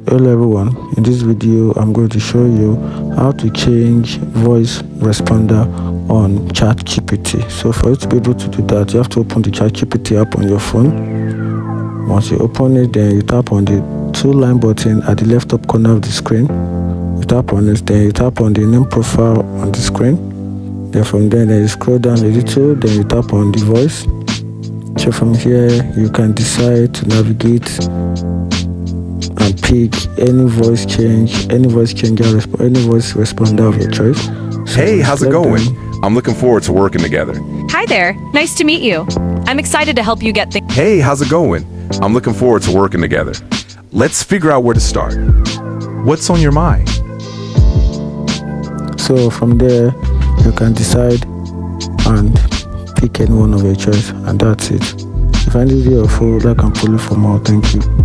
Hello everyone, in this video I'm going to show you how to change voice responder on Chatgpt. So for you to be able to do that, you have to open the Chatgpt app on your phone. Once you open it, then you tap on the two-line button at the left top corner of the screen. You tap on it, then you tap on the name profile on the screen. Then from there, you scroll down a little, then you tap on the voice. So from here, you can decide to navigate and pick any voice changer, any voice responder of your choice. So hey, how's it going? I'm looking forward to working together. Hi there. Nice to meet you. I'm excited to help you get things. Hey, how's it going? I'm looking forward to working together. Let's figure out where to start. What's on your mind? So from there, you can decide and pick any one of your choice, and that's it. If I need you a follow, like and follow for more. Thank you.